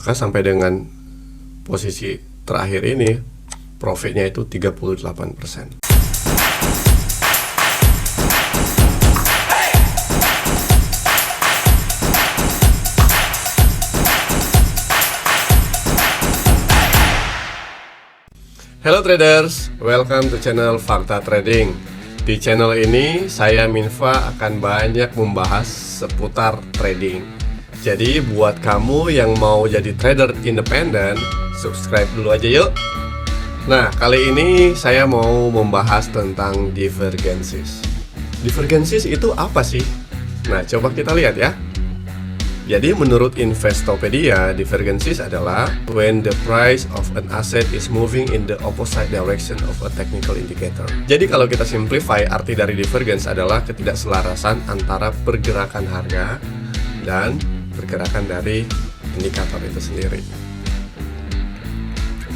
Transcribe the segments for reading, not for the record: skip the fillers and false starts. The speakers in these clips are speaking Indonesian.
Maka sampai dengan posisi terakhir ini profitnya itu 38%. Hello traders, welcome to channel Fakta Trading. Di channel ini saya Minfa akan banyak membahas seputar trading. Jadi buat kamu yang mau jadi trader independen, subscribe dulu aja yuk. Nah, kali ini saya mau membahas tentang divergences. Divergences itu apa sih? Nah, coba kita lihat ya. Jadi menurut Investopedia, divergences adalah when the price of an asset is moving in the opposite direction of a technical indicator. Jadi kalau kita simplify, arti dari divergence adalah ketidakselarasan antara pergerakan harga dan pergerakan dari indikator itu sendiri.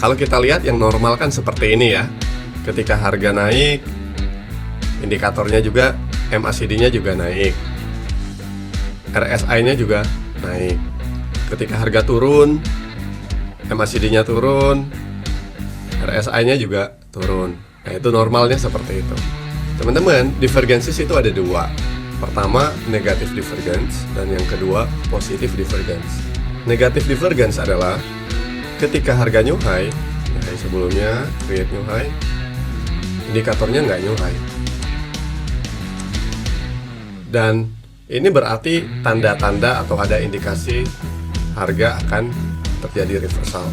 Kalau kita lihat yang normal kan seperti ini ya. Ketika harga naik, indikatornya juga, MACD-nya juga naik, RSI-nya juga naik. Ketika harga turun, MACD-nya turun, RSI-nya juga turun. Nah, itu normalnya seperti itu. Teman-teman, divergences itu ada dua. Pertama, negatif divergence, dan yang kedua, positif divergence. Negatif divergence adalah ketika harga new high, sebelumnya create new high, indikatornya nggak new high. Dan ini berarti tanda-tanda atau ada indikasi harga akan terjadi reversal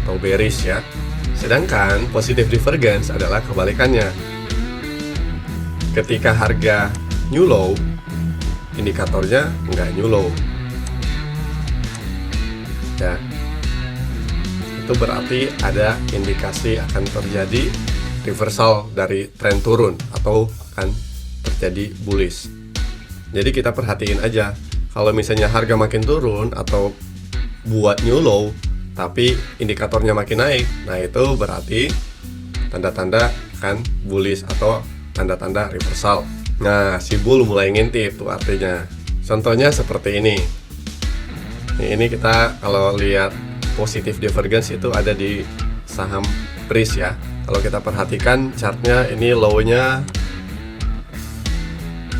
atau bearish ya. Sedangkan positive divergence adalah kebalikannya. Ketika harga new low, indikatornya nggak new low. Ya. Itu berarti ada indikasi akan terjadi reversal dari tren turun atau akan terjadi bullish. Jadi kita perhatiin aja, kalau misalnya harga makin turun atau buat new low, tapi indikatornya makin naik, nah itu berarti tanda-tanda akan bullish atau tanda-tanda reversal. Nah, si bull mulai ngintip tuh artinya. Contohnya seperti ini. Ini kita kalau lihat positif divergence itu ada di saham BRIS ya. Kalau kita perhatikan chartnya, ini low-nya,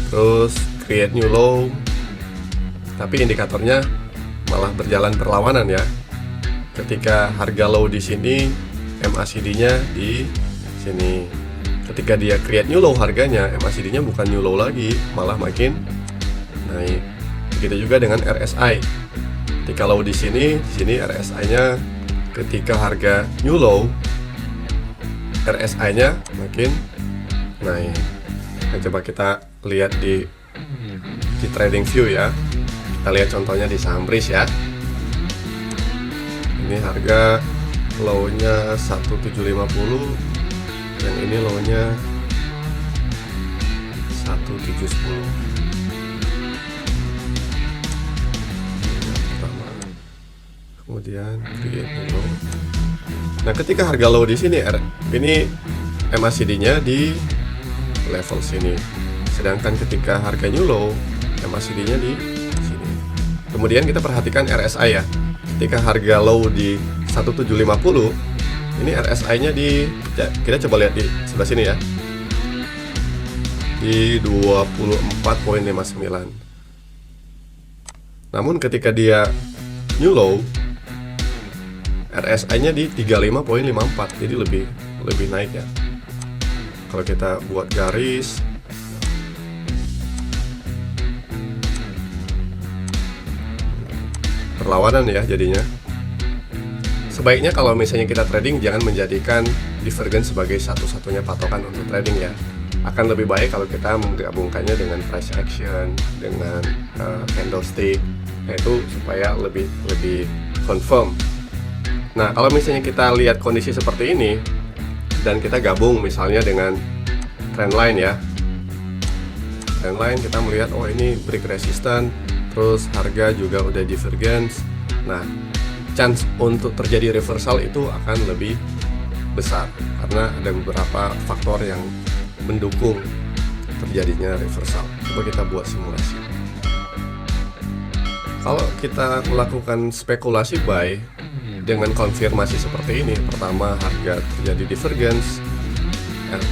terus create new low, tapi indikatornya malah berjalan berlawanan ya. Ketika harga low di sini, MACD-nya di sini. Ketika dia create new low harganya, MACD-nya bukan new low lagi, malah makin naik. Begitu juga dengan RSI. Ketika low di sini RSI-nya ketika harga new low, RSI-nya makin naik. Nah, coba kita lihat di trading view ya. Kita lihat contohnya di saham BRIS ya. Ini harga low-nya 1750, yang ini low-nya 1710. Pertama. Kemudian create low. Nah, ketika harga low di sini, ini MACD-nya di level sini. Sedangkan ketika harga new low, MACD-nya di sini. Kemudian kita perhatikan RSI ya. Ketika harga low di 1750, ini RSI-nya di, kita coba lihat di sebelah sini ya, di 24.59. Namun ketika dia new low, RSI-nya di 35.54, jadi lebih naik ya. Kalau kita buat garis, perlawanan ya jadinya. Sebaiknya kalau misalnya kita trading, jangan menjadikan divergence sebagai satu-satunya patokan untuk trading ya. Akan lebih baik kalau kita menggabungkannya dengan price action, dengan candlestick, yaitu supaya lebih confirm. Nah, kalau misalnya kita lihat kondisi seperti ini dan kita gabung misalnya dengan trendline ya. Trendline kita melihat, oh ini break resistance, terus harga juga udah divergence. Nah, chance untuk terjadi reversal itu akan lebih besar karena ada beberapa faktor yang mendukung terjadinya reversal. Coba kita buat simulasi. Kalau kita melakukan spekulasi buy dengan konfirmasi seperti ini, pertama harga terjadi divergence,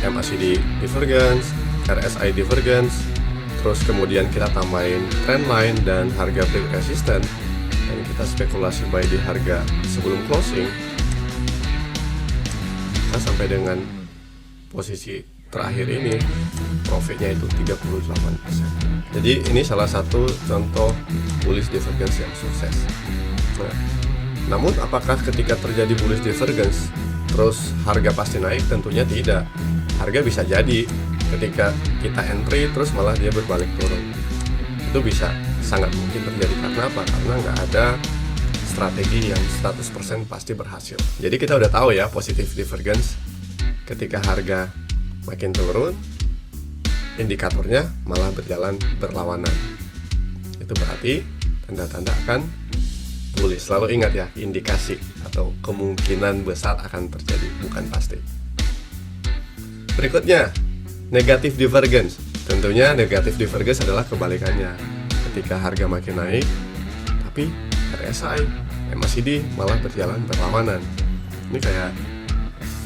MACD divergence, RSI divergence, terus kemudian kita tambahin trendline dan harga break resistance, dan kita spekulasi buy di harga sebelum closing, kita sampai dengan posisi terakhir ini profitnya itu 38%. Jadi ini salah satu contoh bullish divergence yang sukses. Namun apakah ketika terjadi bullish divergence terus harga pasti naik? Tentunya tidak. Harga bisa jadi ketika kita entry terus malah dia berbalik turun. Itu bisa sangat mungkin terjadi. Karena apa? Karena nggak ada strategi yang 100% pasti berhasil. Jadi kita udah tahu ya, positive divergence ketika harga makin turun, indikatornya malah berjalan berlawanan. Itu berarti tanda-tanda akan bullish. Selalu ingat ya, indikasi atau kemungkinan besar akan terjadi, bukan pasti. Berikutnya, negative divergence. Tentunya negative divergence adalah kebalikannya. Ketika harga makin naik, tapi RSI, MACD malah berjalan berlawanan. Ini kayak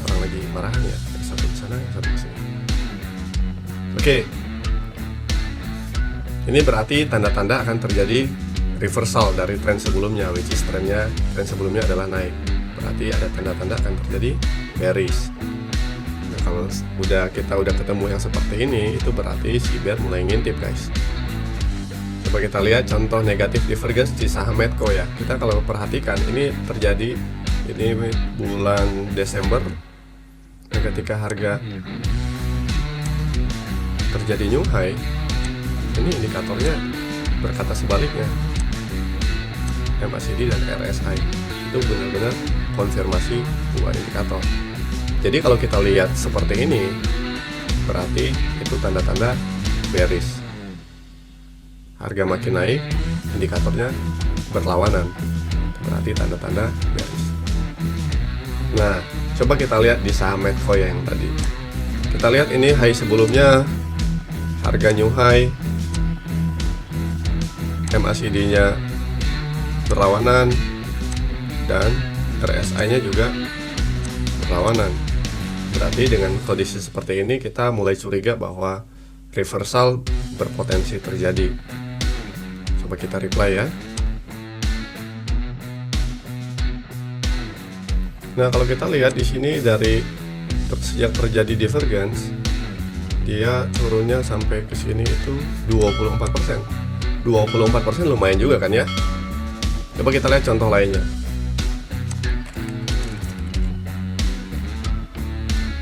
orang lagi marahan ya, satu ke sana, satu ke sini. Oke. Ini berarti tanda-tanda akan terjadi reversal dari tren sebelumnya, which is tren sebelumnya adalah naik. Berarti ada tanda-tanda akan terjadi bearish. Nah, kalau kita udah ketemu yang seperti ini, itu berarti si bear mulai ngintip, guys. Coba kita lihat contoh negatif divergence di saham Medco ya. Kita kalau perhatikan ini terjadi ini bulan Desember, ketika harga terjadi new high, ini indikatornya berkata sebaliknya. MACD dan RSI itu benar-benar konfirmasi dua indikator. Jadi kalau kita lihat seperti ini, berarti itu tanda-tanda bearish. Harga makin naik, indikatornya berlawanan, berarti tanda-tanda bearish. Nah, coba kita lihat di saham Medco yang tadi. Kita lihat ini high sebelumnya, harga new high, MACD-nya berlawanan, dan RSI-nya juga berlawanan. Berarti dengan kondisi seperti ini kita mulai curiga bahwa reversal berpotensi terjadi. Coba kita reply ya. Nah, kalau kita lihat di sini dari sejak terjadi divergence, dia turunnya sampai ke sini itu 24%. 24% lumayan juga kan ya. Coba kita lihat contoh lainnya.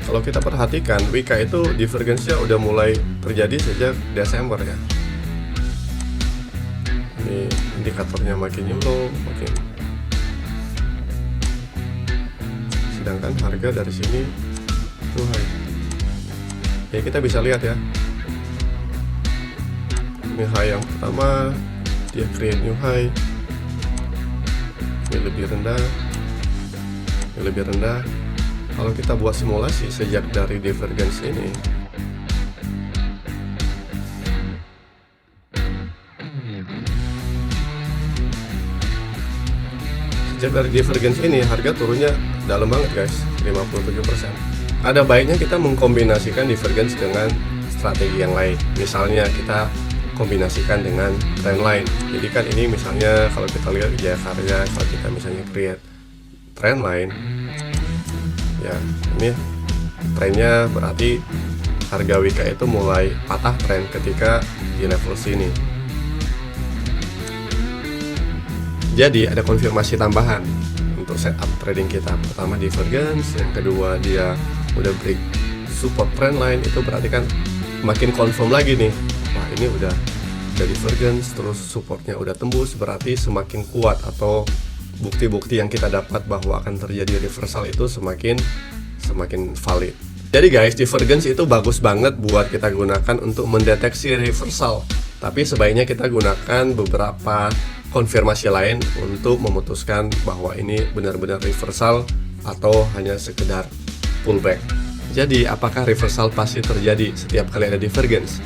Kalau kita perhatikan, Wika itu divergence-nya udah mulai terjadi sejak Desember ya. Ini indikatornya makin low, makin. Sedangkan harga dari sini tuh high. Ya, kita bisa lihat ya. Ini high yang pertama, dia create new high. Ini lebih rendah, ini lebih rendah. Kalau kita buat simulasi sejak dari divergence ini, harga turunnya dalam banget guys, 57%. Ada baiknya kita mengkombinasikan divergence dengan strategi yang lain. Misalnya kita kombinasikan dengan trendline. Jadi kan ini misalnya kalau kita lihat Jaya Karya, kalau kita misalnya create trendline, ya ini trennya berarti harga Wika itu mulai patah tren ketika di level sini. Jadi ada konfirmasi tambahan untuk setup trading kita. Pertama divergence, yang kedua dia udah break support trendline, itu berarti kan makin confirm lagi nih. Wah, ini udah divergence, terus supportnya udah tembus, berarti semakin kuat atau bukti-bukti yang kita dapat bahwa akan terjadi reversal itu semakin valid. Jadi guys, divergence itu bagus banget buat kita gunakan untuk mendeteksi reversal. Tapi sebaiknya kita gunakan beberapa konfirmasi lain untuk memutuskan bahwa ini benar-benar reversal atau hanya sekedar pullback. Jadi apakah reversal pasti terjadi setiap kali ada divergence?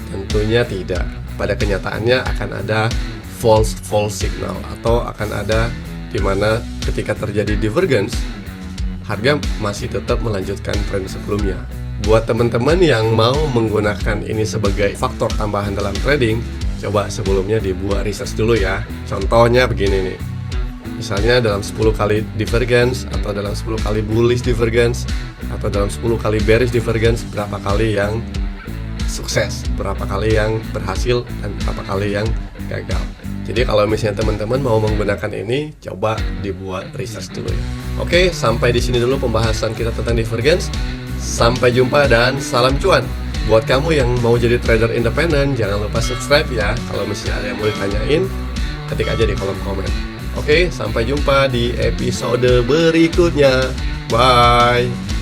Tentunya tidak. Pada kenyataannya akan ada false signal, atau akan ada dimana ketika terjadi divergence, harga masih tetap melanjutkan tren sebelumnya. Buat teman-teman yang mau menggunakan ini sebagai faktor tambahan dalam trading, coba sebelumnya dibuat research dulu ya. Contohnya begini nih, misalnya dalam 10 kali divergence, atau dalam 10 kali bullish divergence, atau dalam 10 kali bearish divergence, berapa kali yang sukses, berapa kali yang berhasil, dan berapa kali yang gagal. Jadi kalau misalnya teman-teman mau menggunakan ini, coba dibuat research dulu ya. Oke, sampai di sini dulu pembahasan kita tentang divergence. Sampai jumpa dan salam cuan. Buat kamu yang mau jadi trader independen, jangan lupa subscribe ya. Kalau misalnya ada yang mau ditanyain, ketik aja di kolom komen. Oke, sampai jumpa di episode berikutnya. Bye.